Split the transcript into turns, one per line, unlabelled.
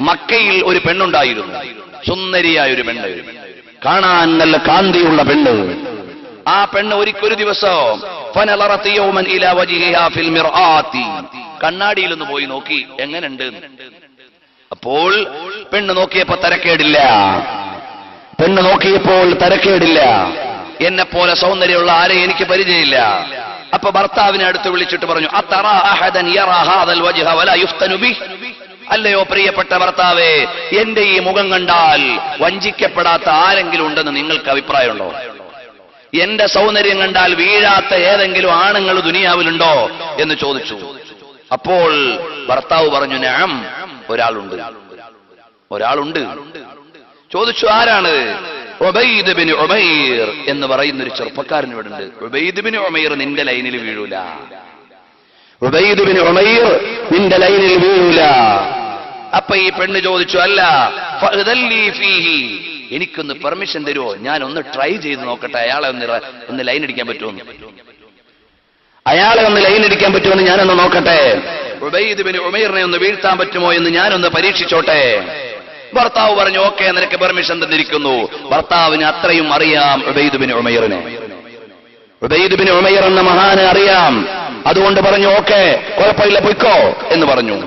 മക്കയിൽ ഒരു പെണ്ണുണ്ടായിരുന്നു, സുന്ദരിയായ ഒരു പെണ്ണ്, കാണാൻ നല്ല കാന്തിയുള്ള പെണ്ണ്. ആ പെണ്ണ് ഒരു ദിവസം കണ്ണാടിയിലൊന്ന് പോയി നോക്കി എങ്ങനെയുണ്ട്. അപ്പോൾ പെണ്ണ് നോക്കിയപ്പോ തരക്കേടില്ല. എന്നെ പോലെ സൗന്ദര്യമുള്ള ആരെയും എനിക്ക് പരിചയമില്ല. അപ്പൊ ഭർത്താവിനെ അടുത്ത് വിളിച്ചിട്ട് പറഞ്ഞു, അല്ലയോ പ്രിയപ്പെട്ട ഭർത്താവേ, എന്റെ ഈ മുഖം കണ്ടാൽ വഞ്ചിക്കപ്പെടാത്ത ആരെങ്കിലും ഉണ്ടെന്ന് നിങ്ങൾക്ക് അഭിപ്രായമുണ്ടോ? എന്റെ സൗന്ദര്യം കണ്ടാൽ വീഴാത്ത ഏതെങ്കിലും ആണുങ്ങൾ ദുനിയാവിലുണ്ടോ എന്ന് ചോദിച്ചു. അപ്പോൾ ഭർത്താവ് പറഞ്ഞു, നഅം, ഒരാളുണ്ട്. ചോദിച്ചു, ആരാണ്? ഉബൈദ് ബിൻ ഉമൈർ എന്ന് പറയുന്ന ഒരു ചെറുപ്പക്കാരൻ ഇവിടെ ഉണ്ട്. ഉബൈദ് ബിൻ ഉമൈർ നിന്റെ ലൈനിൽ വീഴൂല. അപ്പൊ ഈ പെണ്ണ് ചോദിച്ചു, അല്ല എനിക്കൊന്ന് പെർമിഷൻ തരുമോ, ഞാൻ ഒന്ന് ട്രൈ ചെയ്ത് നോക്കട്ടെ, അയാളെ ഒന്ന് ലൈൻ അടിക്കാൻ പറ്റുമോ, ഞാനൊന്ന് നോക്കട്ടെ, ഉബൈദ് ബിൻ ഉമൈറിനെ ഒന്ന് വീഴ്ത്താൻ പറ്റുമോ എന്ന് ഞാനൊന്ന് പരീക്ഷിച്ചോട്ടെ. ഭർത്താവ് പറഞ്ഞു, ഓക്കെ, നിനക്ക് പെർമിഷൻ തന്നിരിക്കുന്നു. ഭർത്താവിന് അത്രയും അറിയാം ഉബൈദ് ബിൻ ഉമൈറിനെ. ഉബൈദ് ബിൻ ഉമൈർ എന്ന മഹാനെ അറിയാം. അതുകൊണ്ട് പറഞ്ഞു, ഓക്കെ, കുഴപ്പമില്ല, പൊയ്ക്കോ എന്ന് പറഞ്ഞു.